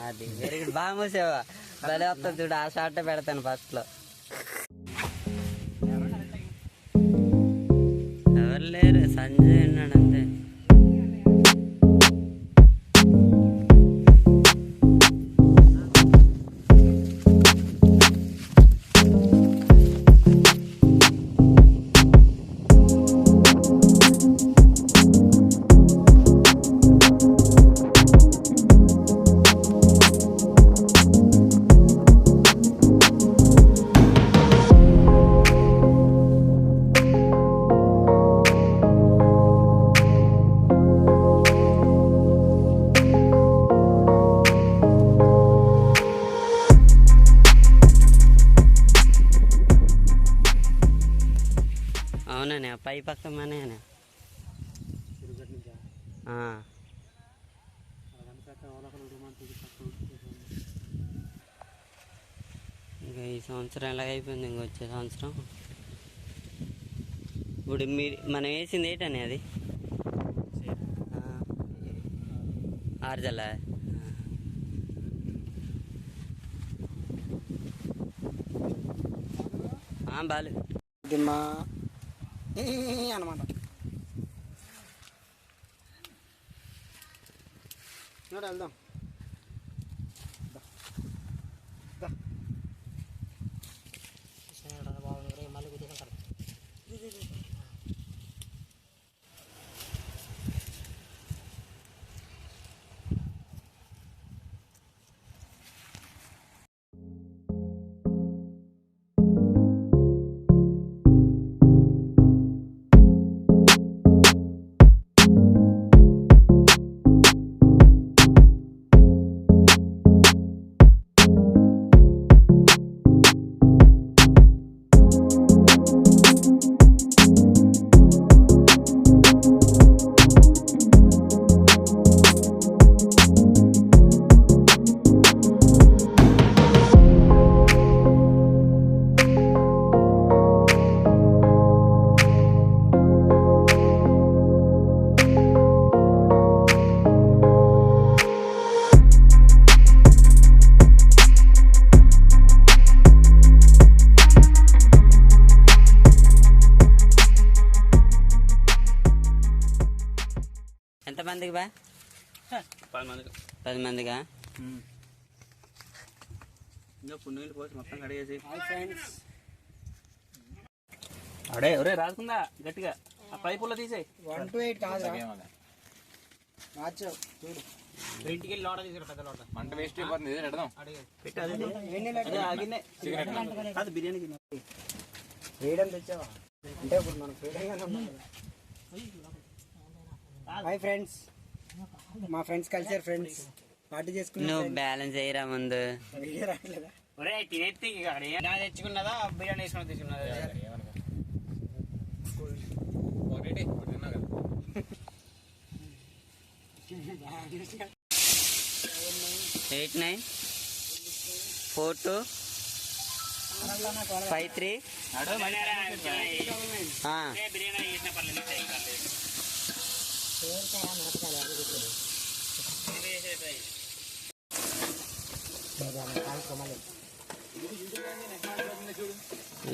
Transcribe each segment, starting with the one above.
అది very good, బాగా మూసావా, భలే వస్తుంది చూడు. ఆ షార్ట్ పెడతాను ఫస్ట్ లో. ఎవరు లేరు, సంజయ్ ఉన్నాడు అంతే. అవునా, పై పక్క మనే ఇంకా ఈ సంవత్సరం ఎలాగ అయిపోయింది, ఇంకొచ్చే సంవత్సరం. ఇప్పుడు మీరు మనం వేసింది ఏంటని అది ఆరుజల బాలు దిమ్మా అనమాట. వెళ్దాం. ఎంతమందికి బా? 10 మందికి. 10 మందిగా? ఇంకా పున్నీళ్ళు పోసి మొత్తం కడిగేసి. అడే ఒరే రాసుకుందా గట్టిగా ఆ పైపుల్లో తీసేయి. 1 to 8 కాదు ఇంటికి వెళ్ళి లోట తీసుకురా, పెద్ద లోట. మంట వేస్ట్ అయిపోతుంది, ఇది పెడదాం. అది బిర్యానీ ఫ్రీడమ్ తెచ్చావా అంటే ఇప్పుడు మనం ఫ్రీడంగానే ఉన్నాం కదా. హాయ్ ఫ్రెండ్స్, మా ఫ్రెండ్స్ కలిసారు. ఫ్రెండ్స్ పార్టీ చేసుకున్నాం. నువ్వు బ్యాలెన్స్ అయ్యరా ముందు. తినేత్తి తెచ్చుకున్నదా బిర్యానీ వేసుకున్నా తెచ్చుకున్నదా? 894253.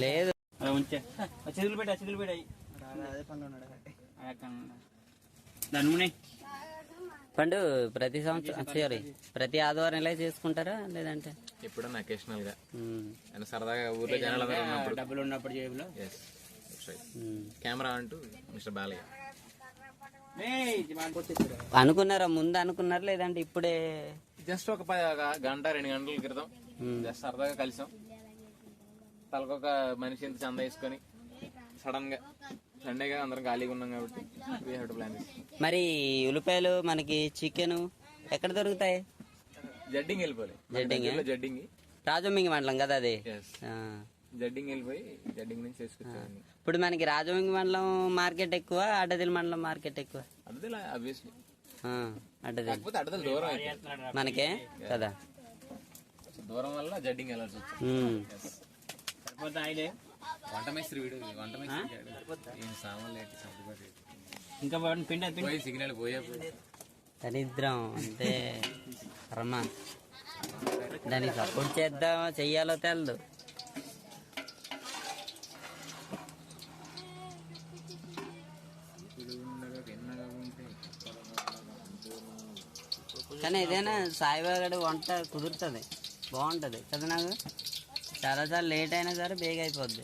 లేదు చేతులు పెట్టాయి పండు. ప్రతి సంవత్సరం సారీ ప్రతి ఆదివారం ఇలా చేసుకుంటారా లేదంటే ఎప్పుడన్నా అకేషనల్ గా సరదాగా ఊర్లో జనాలు డబ్బులు ఉన్నప్పుడు జేబులో కెమెరా అంటూ మిస్టర్ బాలయ్య అనుకున్నారా? ముందు అనుకున్నారా లేదంటే ఇప్పుడే? జస్ట్ ఒక గంట 2 గంటల క్రితం జస్ట్ సరదాగా కలిసాం. తలకొక మనిషి ఇంత చంద వేసుకొని సడన్ గా సండేగా అందరం ఖాళీగా ఉన్నాం కాబట్టి ప్లాన్. మరి ఉల్లిపాయలు మనకి చికెన్ ఎక్కడ దొరుకుతాయి? జడ్డింగ్ వెళ్ళిపోయి జడ్డింగ్ రాజమంగి మండలం కదా అది. జడ్డింగ్ వెళ్ళిపోయి జడ్డింగ్ నుంచి చేసుకొచ్చాను. ఇప్పుడు మనకి రాజమంగి మండలం మార్కెట్ ఎక్కువ, అడ్డదిల్ మండలం మార్కెట్ ఎక్కువ? అడ్డదిల్ ఆబ్వియస్లీ. అడ్డదిల్ దూరం మనకే కదా, దూరం వల్ల జడ్డింగ్ వెళ్ళాల్సి వచ్చింది. వంట మేస్త్రి వీడు, వంట మేస్త్రి సామాన్లు ఇంకా పిండి సిగ్నల్ పోయే దరిద్రం అంటే కర్మ. దానికి సపోర్ట్ చేద్దామో చెయ్యాలో తెలదు. కానీ ఏదైనా సాయిబాబా వంట కుదురుతుంది, బాగుంటుంది కదా. నాకు చాలాసార్లు లేట్ అయినా సరే బేగా అయిపోద్ది.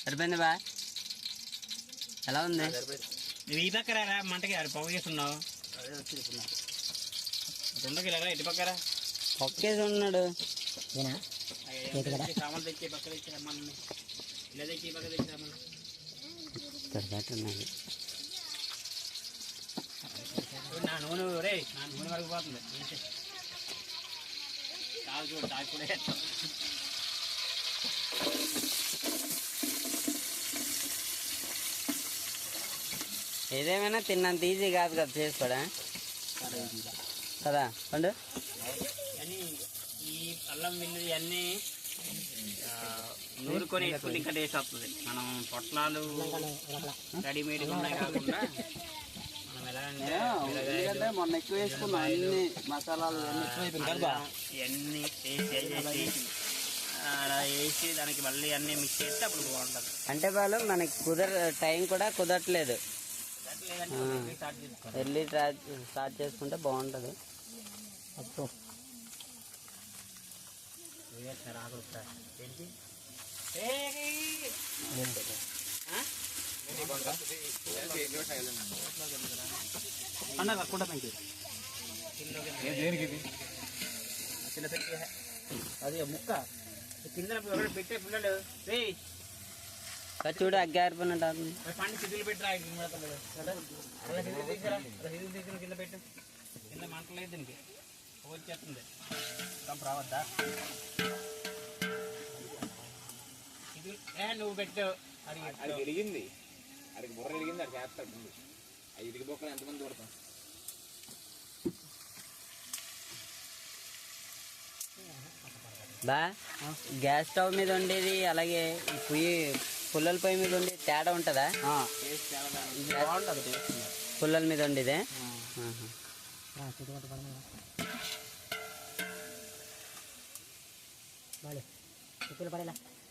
సరిపోయింది బా, ఎలా ఉంది? నువ్వు ఈ పక్కరా మంటకి పొగ చేస్తున్నావు. రెండుకి ఇటు పక్కరా ఒక్కేసి ఉన్నాడు. సామాన్లు తెచ్చి పక్క తెచ్చి రమ్మని, ఇలా తెచ్చి పక్క తెచ్చి రమ్మని. నా నూనె రే, నా నూనె వరకు పోతుంది. తాగు చూడు, తాగు కూడా వేస్తాం. ఏదేమైనా తిన్నంత ఈజీ కాదు కదా చేసుకోడా కదా పండు. కానీ ఈ అల్లం వెల్లుల్లి ఇవన్నీ నూరుకొని వేసుకుంటే ఇంకా టేస్ట్ వస్తుంది. మనం పొట్లాలు రెడీమేడ్గా ఉన్నాయి కాకుండా మనం ఎలా అంటే మొన్న ఎక్కువ వేసుకున్నాం అన్ని మసాలాలు ఇవన్నీ వేసి అలా వేసి దానికి మళ్ళీ అన్నీ మిక్స్ చేస్తే అప్పుడు బాగుంటుంది. అంటే వాళ్ళు మనకి టైం కూడా కుదరట్లేదు. ఎర్లీ స్టార్ట్ చేసుకుంటే బాగుంటుంది. అప్పుడు అది ముక్క కింద పెట్టే పిల్లలు చూడు అగ్గారిపోయినట్టు పండి సిద్ధులు పెట్టరా తీసుకుని కింద పెట్టు. కింద మంటలేదు దీనికి వచ్చేస్తుంది. కంపు రావద్దా? నువ్వు పెట్టు. అది వెలిగింది, అడిగి బుర్ర వెలిగింది, అది చేస్తాడు. అది ఇదిగి బొక్కలు ఎంతమంది కొడతాం. బా గ్యాస్ స్టవ్ మీద ఉండేది అలాగే పుల్లల పొయ్యి మీద ఉండేది తేడా ఉంటుందా? పుల్లల మీద ఉండేదే.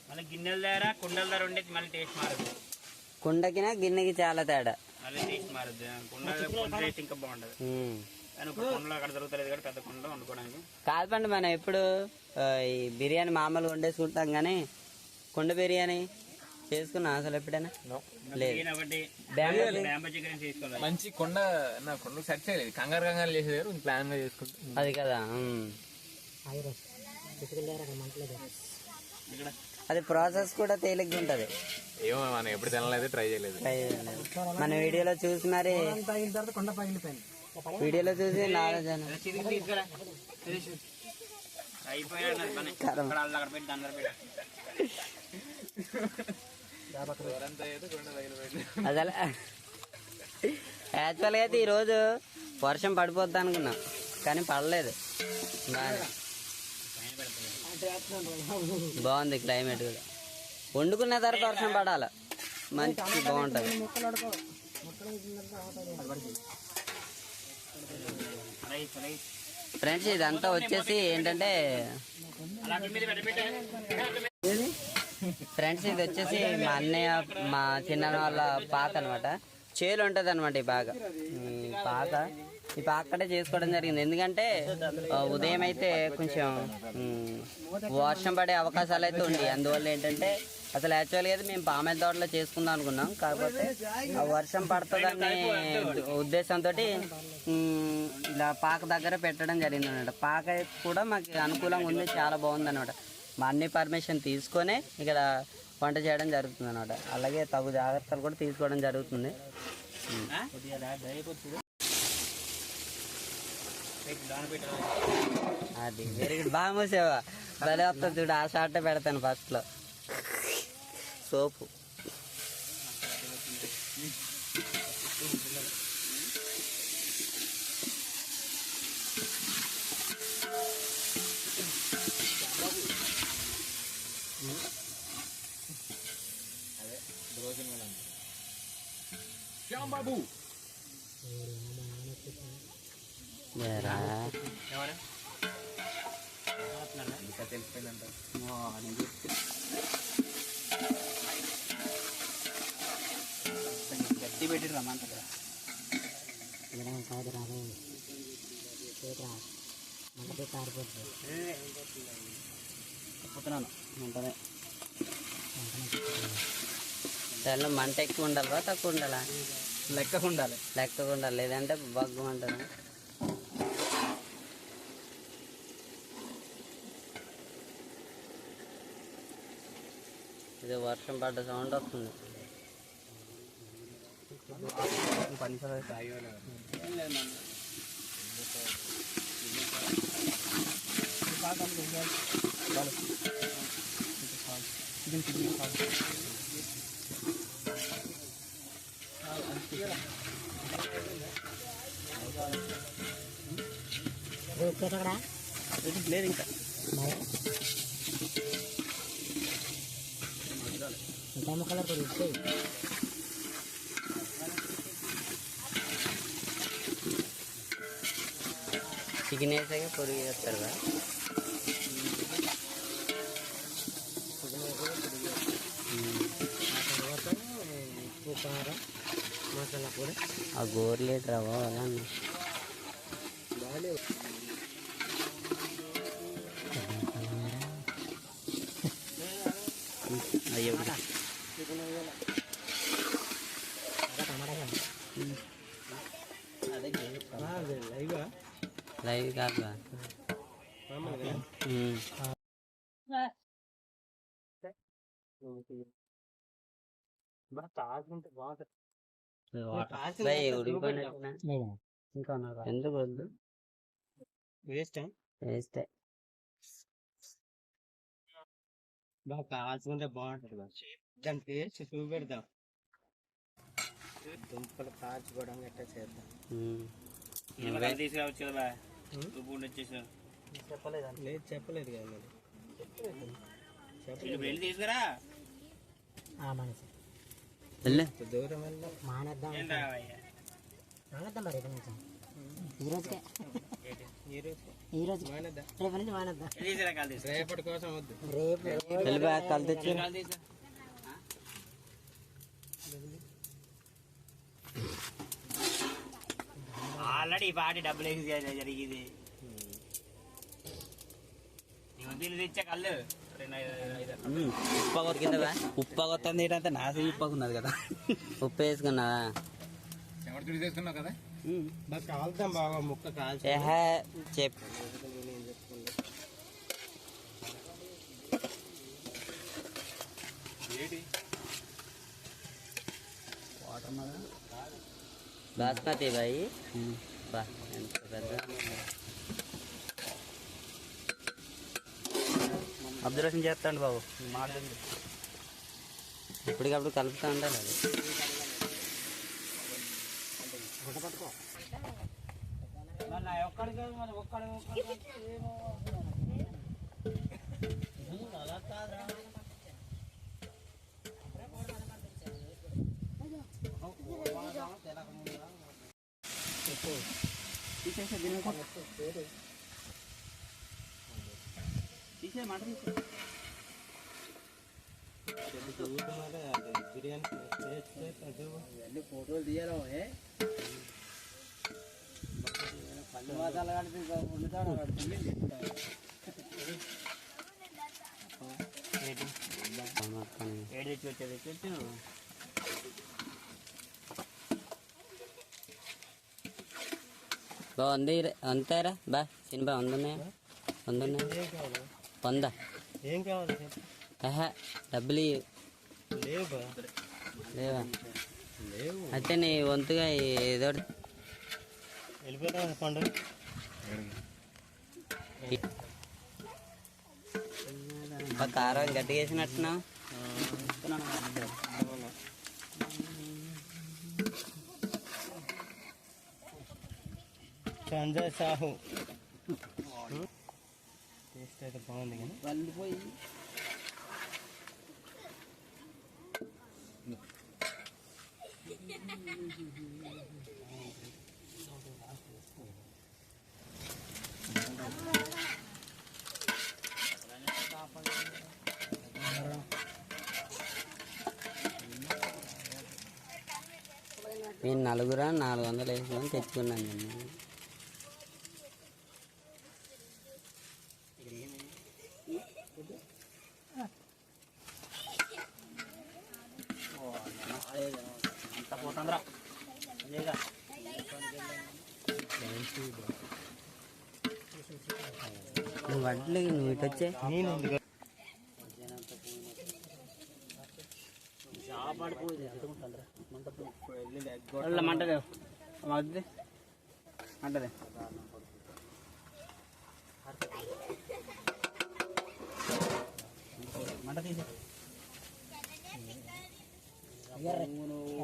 మళ్ళీ గిన్నెల దగ్గర కుండల దగ్గర ఉండేది మళ్ళీ టేస్ట్ మారదు. కుండకినా గిన్నెకి చాలా తేడా. మళ్ళీ టేస్ట్ మారదు. కుండ టేస్ట్ ఇంకా బాగుంటది. కానీ ఇప్పుడు కుండలో అక్కడ దొరుకుతలేదు కదా పెద్ద కుండలో వండుకోవడానికి. కాదు పండి, మనం ఎప్పుడు ఈ బిర్యానీ మామూలుగా వండేసుకుంటాం కానీ కుండ బిర్యానీ చేసుకున్నా అసలు ఎప్పుడైనా లేదు. మంచి కొండ సెట్ చేయలేదు, కంగారు కంగారు చేసేదారు ప్లాన్ గా చేసుకుంటాం. అది కదా, అది ప్రాసెస్ కూడా తేలిగ్గా ఉంటది. ఏమో మనం ఎప్పుడు తినలేదు, ట్రై చేయలేదు. మన వీడియోలో చూసి మరి వీడియోలో చూసి నాలెడ్జ్ అసలు యాక్చువల్గా అయితే ఈరోజు వర్షం పడిపోద్ది అనుకున్నాం కానీ పడలేదు. బాగుంది క్లైమేట్ కూడా. వండుకున్న తర్వాత వర్షం పడాలి, మంచి బాగుంటుంది. ఫ్రెండ్స్ ఇదంతా వచ్చేసి ఏంటంటే ఫ్రెండ్స్ ఇది వచ్చేసి మా అన్నయ్య మా చిన్న వాళ్ళ పాక అనమాట. చేలు ఉంటుంది అనమాట ఈ పాక. ఈ పాక కడే చేసుకోవడం జరిగింది. ఎందుకంటే ఉదయం అయితే కొంచెం వర్షం పడే అవకాశాలు అయితే ఉంది. అందువల్ల ఏంటంటే అసలు యాక్చువల్గా అయితే మేము పామాయిల్ తోటలో చేసుకుందాం అనుకున్నాం. కాకపోతే ఆ వర్షం పడుతుందనే ఉద్దేశంతో ఇలా పాక దగ్గర పెట్టడం జరిగింది అనమాట. పాక కూడా మాకు అనుకూలంగా ఉంది, చాలా బాగుంది అనమాట. మా అన్ని పర్మిషన్ తీసుకొనే ఇక్కడ వంట చేయడం జరుగుతుంది అనమాట. అలాగే తగు జాగ్రత్తలు కూడా తీసుకోవడం జరుగుతుంది. అది వెరీ గుడ్, బాగా మూసేవా భలే వస్తుంది చూడు. ఆ షార్ట్ పెడతాను ఫస్ట్లో సోపు. ఏరా. ఎవరు ఇంకా తెలిసిపోయిందంట. గట్టి పెట్టి రమ్మంట చెప్తున్నాను ఉంటనే దానిలో మంట ఎక్కువ ఉండాలా తక్కువ ఉండాలా? లెక్కకు ఉండాలి. లెక్కగా ఉండాలి, లేదంటే బగ్గు ఉంటుంది. ఇది వర్షం పడ్డ సౌండ్ వస్తుంది. పని సాగి లేదు ఇంకా చికెన్ వేసాక పొడి చేస్తారు కదా. ఆ గోర్లేట్ రవ్వ అలా అయ్యో లైవ్ కాదు. ఉడికిపోయినట్టున్నా ఇంకా ఎందుకు వద్దు, వేస్ట్ వేస్తే బాగా కాల్చుకుంటే బాగుంటుంది. దాని టేస్ట్ చూపెడదాం. దుంపలు కాల్చుకోవడం ఎట్లా చేద్దాం. తీసుకురావచ్చు కదా. చెప్పలేదు లేదు, చెప్పలేదు కదా మీరు. తీసుకురా మనిషి దూరం వెళ్ళి మానేద్దాం. మరి ఈరోజు రేపటి నుంచి మానేద్దాం. రేపటి కోసం వద్దు. రేపు కలిసి ఆల్రెడీ ఈ పాటి డబ్బులు వేసి జరిగింది. తెచ్చా కళ్ళు ఉప్పు కొరికిందా? ఉప్పు కొత్తంది ఏంటంటే నాసి ఉప్పకున్నది కదా. ఉప్పు వేసుకున్నావా? చేసుకున్నావు కదా. బాగా కాలుతాం, బాగా ముక్క కాల్చి చెప్పు. బాస్మతి బాయి బా ఎంత పెద్ద. అబ్జర్వేషన్ చేస్తాండి బాబు. ఇప్పటికప్పుడు కలుపుతూ ఉండాలి. అది తీసే మాట బిర్యానీ ఫోటోలు తీయడం పళ్ళు వాదాలు కడితే ఏడు తెచ్చి వచ్చేది తెచ్చి బా వంద అంతేరా బా సినిమా వందున్నాయా? వందున్నాయా? వంద ఏం కావాలి? డబ్బులు లేవా? లేవా? లేవు. అయితే నీ వంతుగా ఏదో వెళ్ళిపోతాం పండుగ. కారం గట్టిగా వేసినట్టున్నావు. సంజయ్ సాహు టేస్ట్ అయితే బాగుంది కానీ వెళ్ళిపోయి నేను నలుగురా 400 వేసుకొని తెచ్చుకున్నాను నేను. నువ్వు వడ్లు నువ్వు ఇటు వచ్చే మంటదే అంటదే మంట తీసే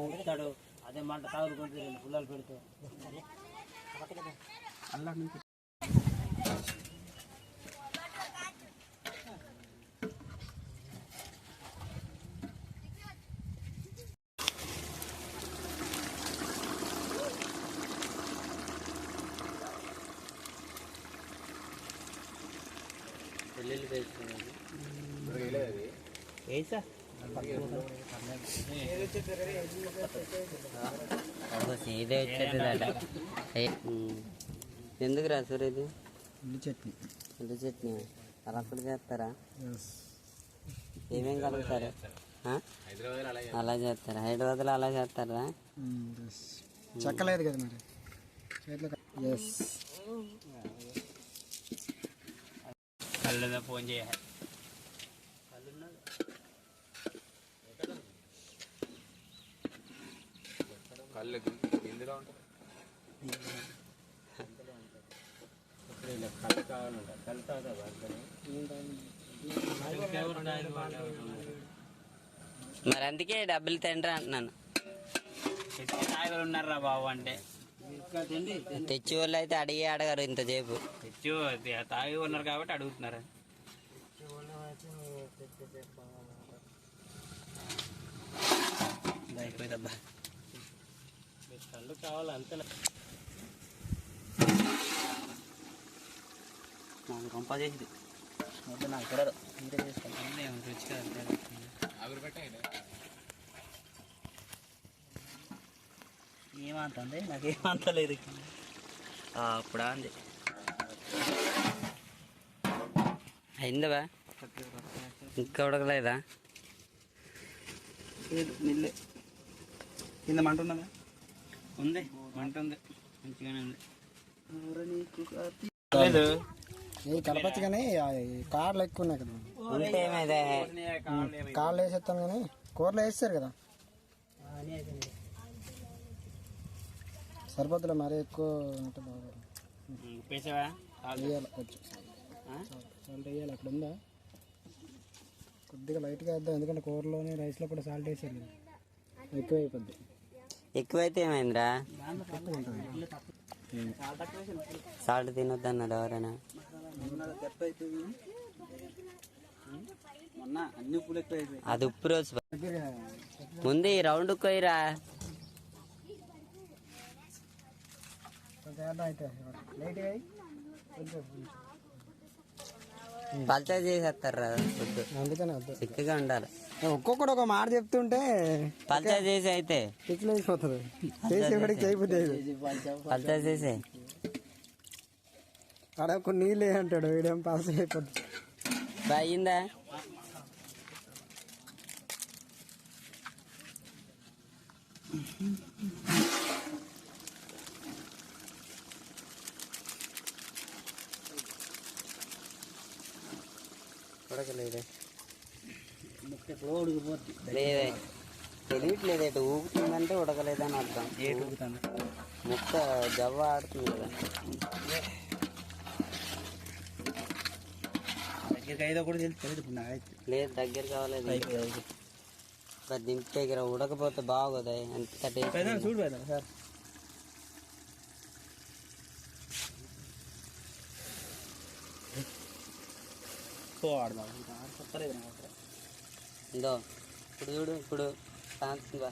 ఊపుతాడు. అదే మంట తాగుతుంది పుల్లలు పెడుతూ అల్లా నుంచి పెళ్ళిళ్ళు వేసుకున్నాను వేసా ఇదే వచ్చేది. ఎందుకు రా సార్ ఇది? చట్నీ. ఉల్లి చట్నీ అలా కూడా చేస్తారా? ఏమేం కలుగుతారు? అలా చేస్తారా? హైదరాబాద్లో అలా చేస్తారా? చెక్కలేదు కదా మరి చేతిలో. కళ్ళు ఫోన్ చేయాలి. కళ్ళు ఇందులో ఉంటుంది. మరి అందుకే డబ్బులు తండ్రి అంటున్నాను. ఉన్నారా బాబు అంటే తెచ్చి వాళ్ళు అయితే అడిగి అడగారు ఇంతసేపు. తెచ్చు తాగి ఉన్నారు కాబట్టి అడుగుతున్నారు. అయిపోయిందబ్బా కళ్ళు కావాలి అంతే. నాకు రొంప చేసింది నాకు తెలియదు. మీరే చేసుకుంటాను రుచిగా ఏమంటుంది నాకేమంతలేదు. అప్పుడా అంది అయిందా? ఇంకా ఉడకలేదా? నిల్లే కింద మంట ఉన్నదా? ఉంది మంట ఉంది మంచిగానే ఉంది. లేదు కలపచ్చు కానీ కార్లు ఎక్కువ ఉన్నాయి కదా. ఉంటే ఏమైతే కార్లు వేసేస్తాను కానీ కూరలో వేస్తారు కదా సరిపోతులే. మరీ ఎక్కువ ఉంటే బాగా వేయాలి. కొంచెం సాల్ట్ వేయాలి. అక్కడ ఉందా? కొద్దిగా లైట్గా వేద్దాం ఎందుకంటే కూరలోనే రైస్లో కూడా సాల్ట్ వేసారు కదా, ఎక్కువ అయిపోద్ది. ఎక్కువైతే ఏమైందిరా? సాల్ట్ తినొద్దు అన్నారు ఎవరైనా. అది ఉప్పు రోజు ముందు ఈ రౌండ్ కొయ్యరా. పల్చా చేసేస్తారా? వద్దు, అందుకనే వద్దు, చిక్కగా ఉండాలి. ఒక్కొక్కడు ఒక మాట చెప్తుంటే పల్చా చేసి అయితే ఇట్లా అయిపోతుంది. చేసేవాడికి చేయబుద్ది. పల్చా చేసే అక్కడ కొన్ని నీళ్ళు అంటాడు, వీడేం పాస్ అయిపోతుంది. అయిందా? ఉడకలేదే లేదే తెలియట్లేదు. ఎటు ఊగుతుందంటే ఉడకలేదని అర్థం. ముక్క జవ్వ ఆడుతుంది కదా. లేదు దగ్గర కావాలేదు. దింపే దగ్గర ఉడకపోతే బాగోదా? ఎంత టేస్ట్ చూడు సార్. ఇందో ఇప్పుడు చూడు, ఇప్పుడు కాంతిగా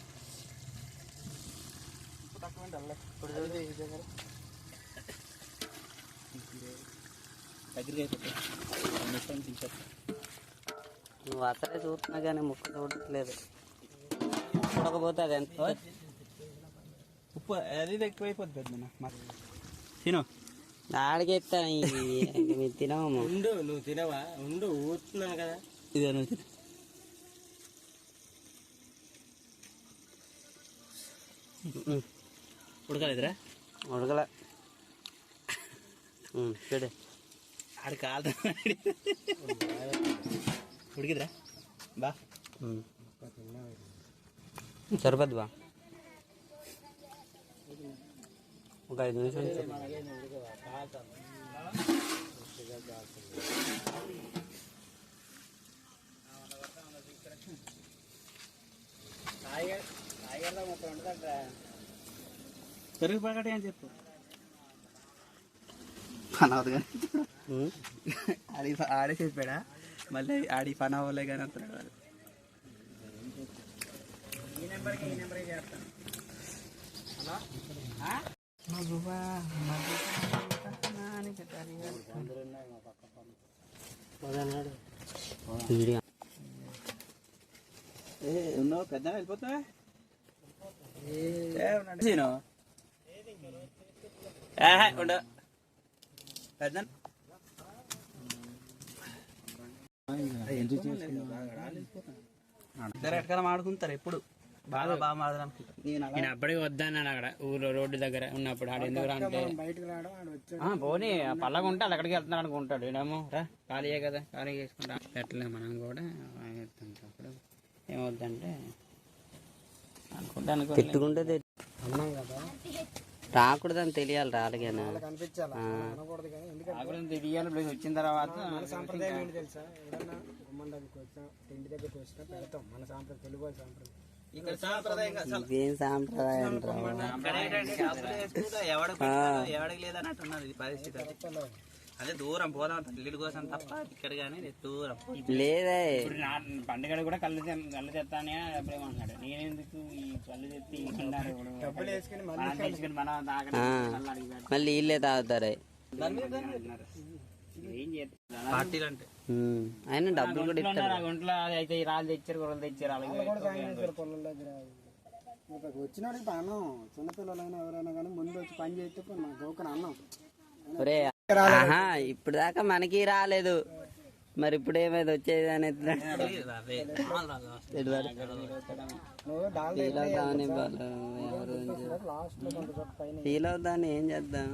నువ్వు అసలే చూస్తున్నా కానీ ముక్క చూడట్లేదు. చూడకపోతే అది ఎంత ఉప్పు అది ఎక్కువైపోద్ది తిను. ఆడికి ఎత్తాను మీరు తినవమ్మా. ఉండు, నువ్వు తినవా? ఉండు, ఊతున్నాను కదా. ఇదే నువ్వు తిను. ఉడకలేదురా? ఉడకలే. చూడు ఆడి కాలు ఉడికిదిరా బా. సరిపోద్ది బా. ఒక 5 నిమిషాలు. పెరుగు పడకటి అని చెప్పు. పని అవుతుంది కానీ ఆడే చెప్పాడా మళ్ళీ ఆడి పని అవ్వలే కానీ అంటున్నాడు వాడు. ఉన్నావు పెద్ద వెళ్ళిపోతావా? ఉండ పెద్ద ఎట్కాలం ఆడుకుంటారు ఎప్పుడు బాగా ఆడదానికి. నేను అప్పటికి వద్దన్నాను అక్కడ ఊళ్ళో రోడ్డు దగ్గర ఉన్నప్పుడు. ఆడు ఎందుకు అంటే పోనీ పల్లగా ఉంటే అది అక్కడికి వెళ్తున్నాడు అనుకుంటాడు. ఏమో రా ఖాళీయే కదా, ఖాళీ చేసుకుంటా ఎట్లే మనం కూడా అప్పుడు ఏమవుద్దంటే అనుకుంటాను. తిట్టుకుంటే రాకూడదని తెలియాలి. రాలిగానే తెలియాలి. ప్లేస్ వచ్చిన తర్వాత ఇదేం సాంప్రదాయం ఎవడికి లేదన్నట్టు ఉన్నది పరిస్థితి. అదే దూరం పోదాం తల్లి కోసం తప్ప ఇక్కడ కానీ దూరం లేదే. పండుగ కూడా కళ్ళు తెస్తానే అప్పుడేమంటున్నాడు. నేనెందుకు ఈ కళ్ళు తెచ్చి మళ్ళీ వీళ్ళే తాగుతారే. ఏం చేస్తారు పార్టీలు అంటే ఆయన డబ్బులు కూడా ఇస్తారు. ఒంట్లో అయితే రాళ్ళు తెచ్చారు, గొర్రెలు తెచ్చారు. వచ్చినోడికి అన్నం, చిన్నపిల్లలైనా ఎవరైనా కానీ ముందు వచ్చి పని చేస్తే గౌకన అన్నం. ఒరే ఆహా, ఇప్పుడు దాకా మనకి రాలేదు, మరి ఇప్పుడు ఏమైంది వచ్చేది అని ఫీల్ అవుతాను. ఏం చేద్దాం?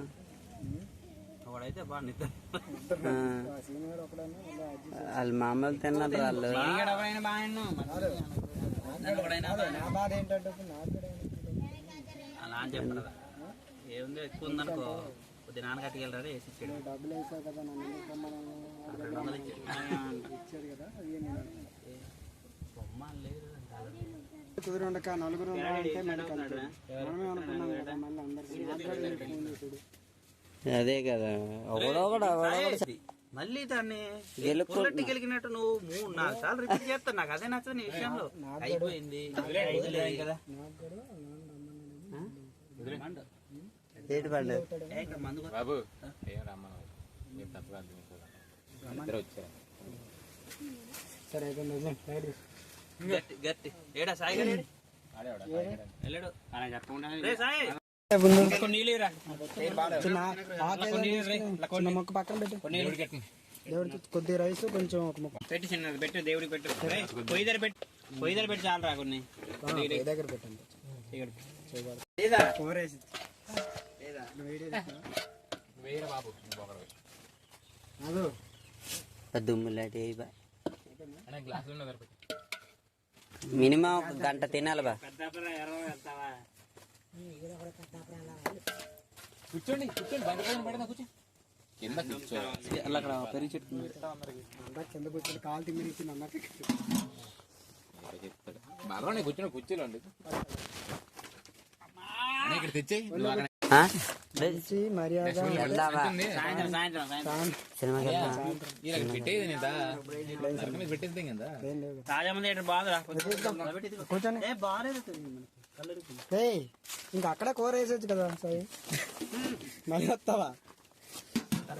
వాళ్ళు మామూలు తిన్నారు వాళ్ళు. అలా అని చెప్పరా? ఏముంది ఎక్కువ ఉందనుకో కొద్ది నాన్నగట్టుకెళ్ళరా వేసి డబ్బులు వేసావు కదా, నన్ను కుదిరుండక నలుగురు అంటే మెడికల్ మనమే అనుకున్నాం కదా. మళ్ళీ అందరికీ అదే కదా. ఒకడొకడు మళ్ళీ దాన్ని గెలుపు గెలిగినట్టు నువ్వు 3-4 సార్లు రిపీట్ చేస్తాను. నాకు అదే నచ్చదు నీ విషయంలో. అయిపోయింది కదా. ఏడు పండు బాబు ఏం రమ్మను మీరు తప్పుగా ఇద్దరు వచ్చారు. సరే గట్టి గట్టి ఏడా సాయి గారు వెళ్ళాడు సాయి. చిన్న మొక్క పక్కన పెట్టు. దేవుడికి కొద్ది రైస్ కొంచెం ఒక మొక్క పెట్టి చిన్నది పెట్టు, దేవుడికి పెట్టు. పొయ్యి దగ్గర పెట్టి చాలు రా కొన్ని దగ్గర పెట్టండి. కూరేసి దుమ్ములాంటి గ్లాసులు మినిమం 1 గంట తినాలి బా. కూర్చోండి కూర్చోండి బండి పైన కూర్చో కింద కూర్చో. అలా అక్కడ పెరిగి చెట్టు కింద కూర్చొని కాలు తిమ్మిరిచ్చింది అన్నట్టు చెప్తాడు. బాగా కూర్చొని కూర్చోండి ఇక్కడ తెచ్చి మర్యాద పెట్టేది పెట్టేది కదా. తాజా మంది బాగా కూర్చొని బాగాలేదు. ఏయ్ ఇంకా అక్కడ కూర వేసొచ్చు కదా సాయి మళ్ళీ వస్తావా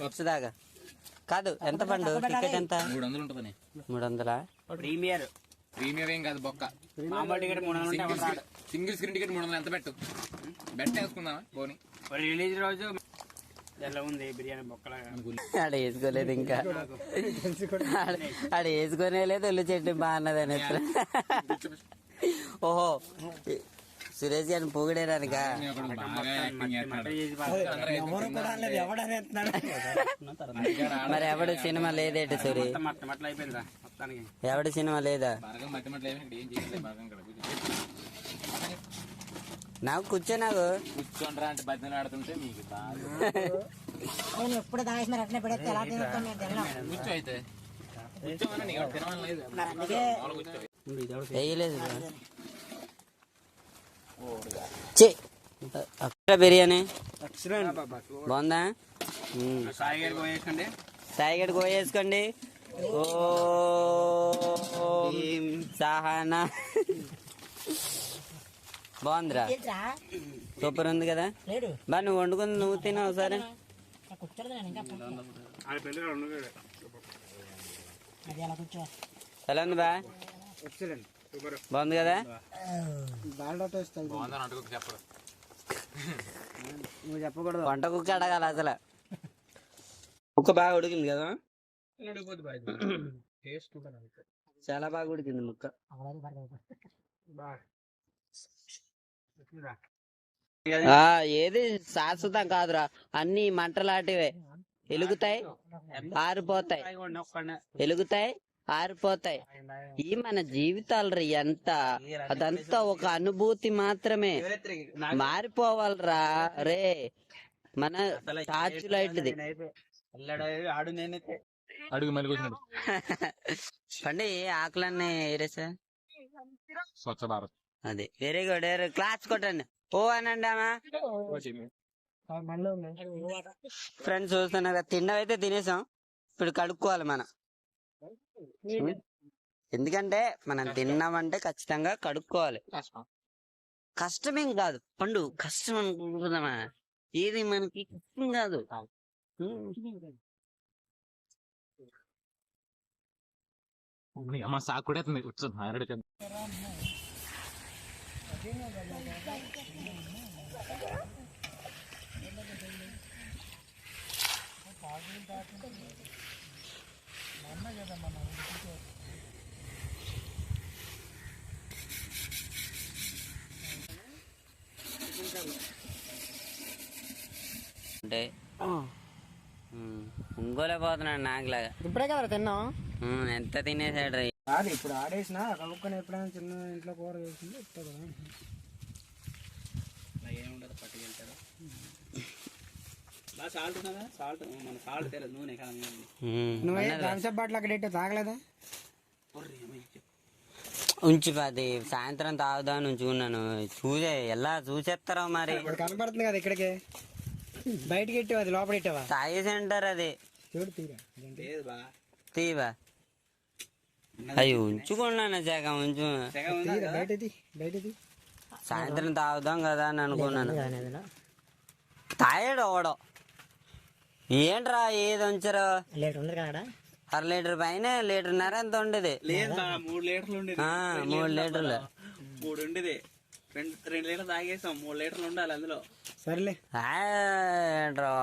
వచ్చేదాకా కాదు. ఎంత పండు టికెట్ ఎంత? 300 ఉంటుందని. 300. ప్రీమియర్ ప్రీమియం ఏం కాదు బొక్క. మామూలు టికెట్ 300 ఉంటే సింగిల్ స్క్రీన్ టికెట్ 300. ఎంత పెట్టు వేసుకుందామా పోనీ. రిలీజ్ రోజు ఎలా ఉంది బిర్యానీ బొక్కలాగా. ఆడ వేసుకోలేదు ఇంకా, ఆడ వేసుకునే లేదు. ఒళ్ళు చెట్టు బాగున్నదని. ఓహో సురేష్ గారిని పొగిడేదానికా? మరి ఎవడు సినిమా లేదేటి సూరి? ఎవడు సినిమా లేదా? నాకు కూర్చో, నాకు కూర్చోండ్రా అంటే బద్దలు ఆడుతుంటే మీకు ఎప్పుడు దాచిన అట్నే పెడితే ఎలా కూర్చో అయితే కూర్చోమని నీకు తినమని లేదు. వేయలేదు అక్కడ బిర్యానీ బాగుందా? సాయి గారికి పోయేసుకోండి. సాయి గడికి పోయేసుకోండి. ఓ సహానా బాగుందిరా, సూపర్ ఉంది కదా బా. నువ్వు వండుకుంది నువ్వు తిన్నావు సరే. ఎలా ఉంది బా? బాగుంది కదా? నువ్వు చెప్పకూడదు. వంట కుక్క అడగాలి అసలు. కుక్క బాగా ఉడికింది కదా? చాలా బాగా ఉడికింది ముక్క. ఏది శాశ్వతం కాదురా, అన్ని మంటలాంటివే. వెలుగుతాయి ఆరిపోతాయి, వెలుగుతాయి ఆరిపోతాయి. ఈ మన జీవితాలు ఎంత, అదంతా ఒక అనుభూతి మాత్రమే. మారిపోవాలరా రే మన టార్చ్ లైట్ది. అడుగు మళ్ళీ కూర్చున్నాడు. పండి ఆకులన్నీ ఏరేసా. స్వచ్ఛ భారత్ అది వెరీ గుడ్. క్లాస్ కొట్టండి. ఓ అనండి అమ్మా. ఫ్రెండ్స్ చూస్తున్నారు కదా, తిన్నవైతే తినేసాం. ఇప్పుడు కడుక్కోవాలి మనం. ఎందుకంటే మనం తిన్నామంటే ఖచ్చితంగా కడుక్కోవాలి. కష్టమేం కాదు పండు, కష్టం అనుకుంటున్నామా? ఏది మనకి కష్టం కాదు. అమ్మ సాకు కూడా కూర్చొని అంటే ఇంకోలే పోతున్నాడు నాకులాగా. ఇప్పుడే కదా తిన్నాం. ఎంత తినేసాడు. కాదు ఇప్పుడు ఆడేసిన కలుపుకొని ఎప్పుడైనా చిన్న ఇంట్లో కూర వేసింది ఇస్తుంది కదా. ఏముండదు పట్టుకెళ్తాడు. బాగా సాల్ట్ ఉన్నదా? సాల్ట్ మన సాల్ట్ తెలియదు, నూనె కదా. నువ్వే థమ్స్అప్ బాటిల్ అక్కడ ఇట్టు తాగలేదా? ఉంచిపోది సాయంత్రం తాగుదామని ఉంచుకున్నాను. ఎలా చూసేస్తారో మరి. ఇప్పుడు కనపడుతుంది కదా ఇక్కడికి. బయటకి ఇట్టావు, అది లోపల ఇట్టావా? తాగేసి అంటారు అది. చూడు తీరా తీవా అవి ఉంచుకున్నాను సగం ఉంచు. బయటది బయటది. సాయంత్రం తాగుదాం కదా అని అనుకున్నాను. తాగాడు ఓడో. ఏంట్రా ఏది ఉంచరు? 1/2 లీటర్ పైన 1.5 లీటర్ ఎంత ఉండేది. 3 లీటర్లు ఉండేది. 3 లీటర్లు 3 ఉండేది. 2 లీటర్లు తాగేసాం. 3 లీటర్లు ఉండాలి అందులో. సర్లే ఏంట్రా